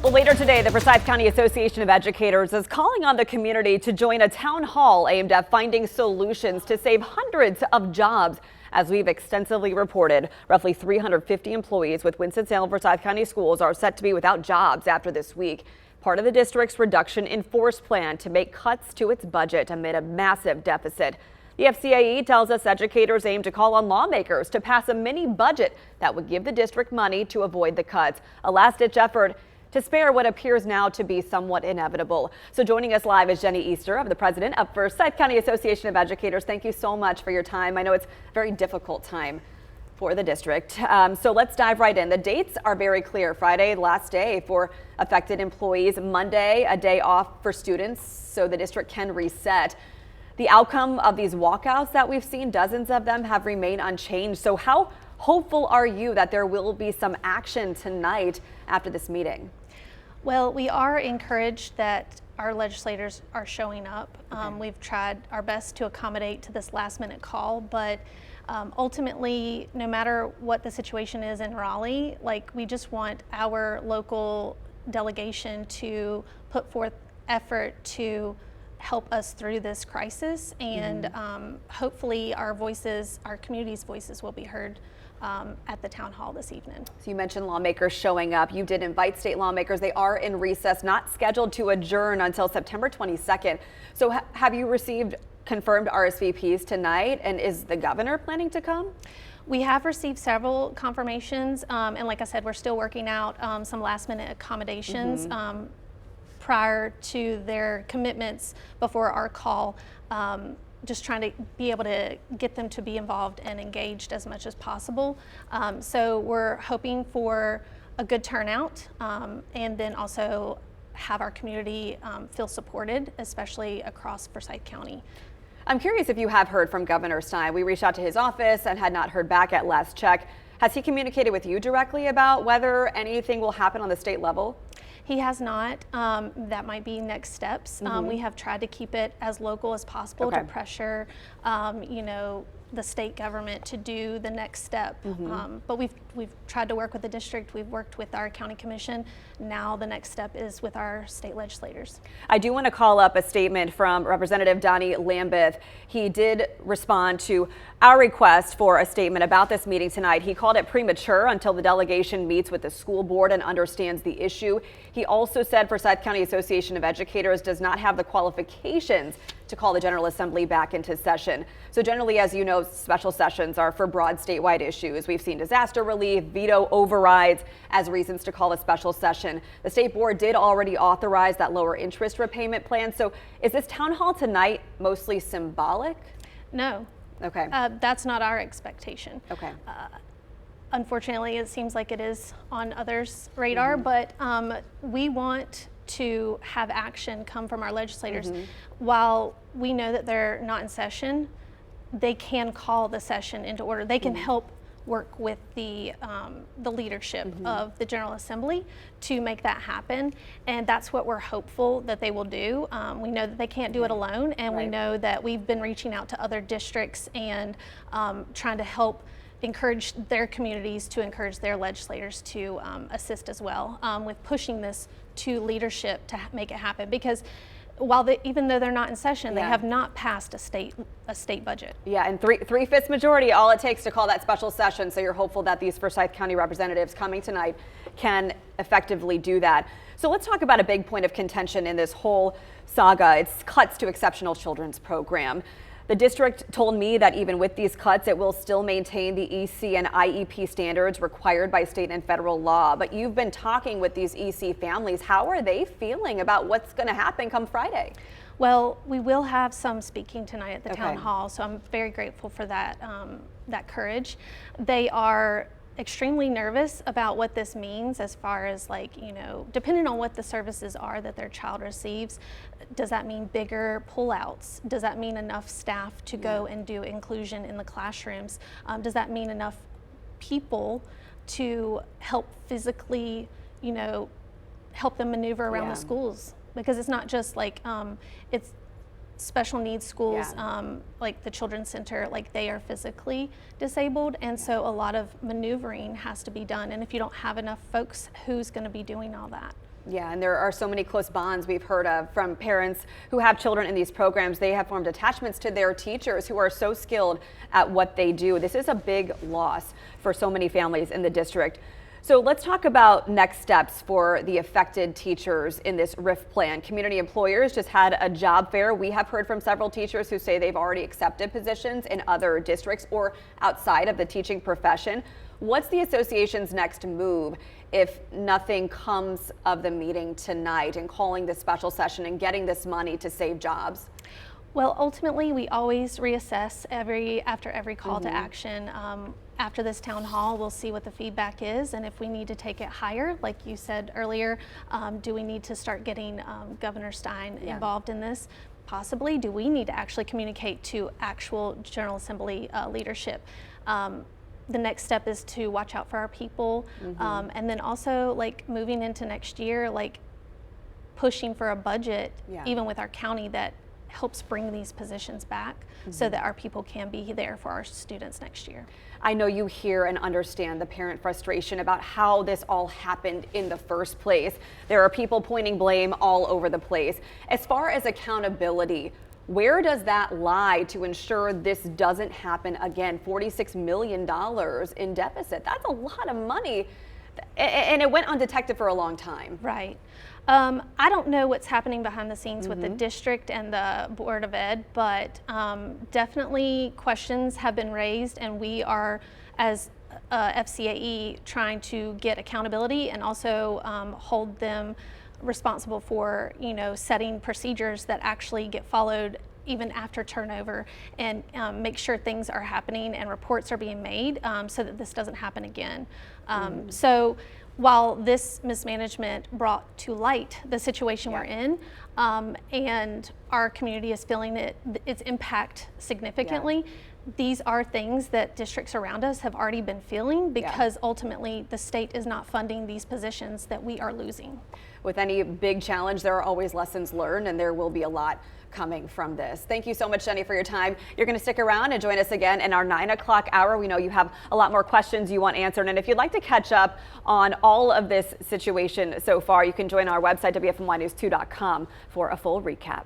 Well, later today, the Forsyth County Association of Educators is calling on the community to join a town hall aimed at finding solutions to save hundreds of jobs. As we've extensively reported, roughly 350 employees with Winston-Salem Forsyth County schools are set to be without jobs after this week. Part of the district's reduction in force plan to make cuts to its budget amid a massive deficit. The FCAE tells us educators aim to call on lawmakers to pass a mini budget that would give the district money to avoid the cuts. A last-ditch effort to spare what appears now to be somewhat inevitable. So joining us live is Jenny Easter, the president of Forsyth County Association of Educators. Thank you so much for your time. I know it's a very difficult time for the district. So let's dive right in. The dates are very clear. Friday, last day for affected employees. Monday, a day off for students so the district can reset. The outcome of these walkouts that we've seen, dozens of them, have remained unchanged. So how hopeful are you that there will be some action tonight after this meeting? Well, we are encouraged that our legislators are showing up. Okay. We've tried our best to accommodate to this last minute call, but ultimately, no matter what the situation is in Raleigh, we just want our local delegation to put forth effort to help us through this crisis, and hopefully our voices, our community's voices, will be heard at the town hall this evening. So you mentioned lawmakers showing up. You did invite state lawmakers. They are in recess, not scheduled to adjourn until September 22nd. So have you received confirmed RSVPs tonight, and is the governor planning to come? We have received several confirmations, and like I said, we're still working out some last minute accommodations prior to their commitments before our call. Just trying to be able to get them to be involved and engaged as much as possible. So we're hoping for a good turnout, and then also have our community feel supported, especially across Forsyth County. I'm curious if you have heard from Governor Stein. We reached out to his office and had not heard back at last check. Has he communicated with you directly about whether anything will happen on the state level? He has not. That might be next steps. We have tried to keep it as local as possible to pressure, the state government to do the next step. But we've tried to work with the district. We've worked with our county commission. Now the next step is with our state legislators. I do want to call up a statement from Representative Donny Lambeth. He did respond to our request for a statement about this meeting tonight. He called it premature until the delegation meets with the school board and understands the issue. He also said Forsyth County Association of Educators does not have the qualifications to call the General Assembly back into session. So generally, as you know, special sessions are for broad statewide issues. We've seen disaster relief, veto overrides as reasons to call a special session. The state board did already authorize that lower interest repayment plan. So is this town hall tonight mostly symbolic? No. Okay. That's not our expectation. Okay. Unfortunately, it seems like it is on others' radar, but we want to have action come from our legislators. While we know that they're not in session, they can call the session into order. They can help work with the leadership of the General Assembly to make that happen, and that's what we're hopeful that they will do. We know that they can't do it alone, and we know that we've been reaching out to other districts and trying to help encourage their communities to encourage their legislators to assist as well with pushing this to leadership to make it happen, because even though they're not in session, they have not passed a state budget. Yeah, and three-fifths majority, all it takes to call that special session. So you're hopeful that these Forsyth County representatives coming tonight can effectively do that. So let's talk about a big point of contention in this whole saga. It's cuts to Exceptional Children's Program. The district told me that even with these cuts, it will still maintain the EC and IEP standards required by state and federal law. But you've been talking with these EC families. How are they feeling about what's going to happen come Friday? Well, we will have some speaking tonight at the town hall, so I'm very grateful for that, that courage. They are extremely nervous about what this means as far as depending on what the services are that their child receives. Does that mean bigger pullouts? Does that mean enough staff to go and do inclusion in the classrooms? Does that mean enough people to help physically, help them maneuver around the schools? Because it's not just special needs schools, Yeah. like the Children's Center, like they are physically disabled, and so a lot of maneuvering has to be done. And if you don't have enough folks, who's going to be doing all that? Yeah, and there are so many close bonds we've heard of from parents who have children in these programs. They have formed attachments to their teachers who are so skilled at what they do. This is a big loss for so many families in the district. So let's talk about next steps for the affected teachers in this RIF plan. Community employers just had a job fair. We have heard from several teachers who say they've already accepted positions in other districts or outside of the teaching profession. What's the association's next move if nothing comes of the meeting tonight and calling this special session and getting this money to save jobs? Well, ultimately, we always reassess after every call to action. After this town hall, we'll see what the feedback is, and if we need to take it higher, like you said earlier, do we need to start getting Governor Stein involved in this? Possibly. Do we need to actually communicate to actual General Assembly leadership? The next step is to watch out for our people, and then also, like, moving into next year, like pushing for a budget, even with our county, that helps bring these positions back so that our people can be there for our students next year. I know you hear and understand the parent frustration about how this all happened in the first place. There are people pointing blame all over the place. As far as accountability, where does that lie to ensure this doesn't happen again? $46 million in deficit. That's a lot of money. And it went undetected for a long time. Right. I don't know what's happening behind the scenes with the district and the Board of Ed, but definitely questions have been raised, and we are, as FCAE, trying to get accountability and also hold them responsible for, setting procedures that actually get followed even after turnover, and make sure things are happening and reports are being made so that this doesn't happen again. So while this mismanagement brought to light the situation we're in, and our community is feeling its impact significantly, these are things that districts around us have already been feeling, because ultimately the state is not funding these positions that we are losing. With any big challenge, there are always lessons learned, and there will be a lot coming from this. Thank you so much, Jenny, for your time. You're going to stick around and join us again in our 9 o'clock hour. We know you have a lot more questions you want answered, and if you'd like to catch up on all of this situation so far, you can join our website, WFNYnews2.com, for a full recap.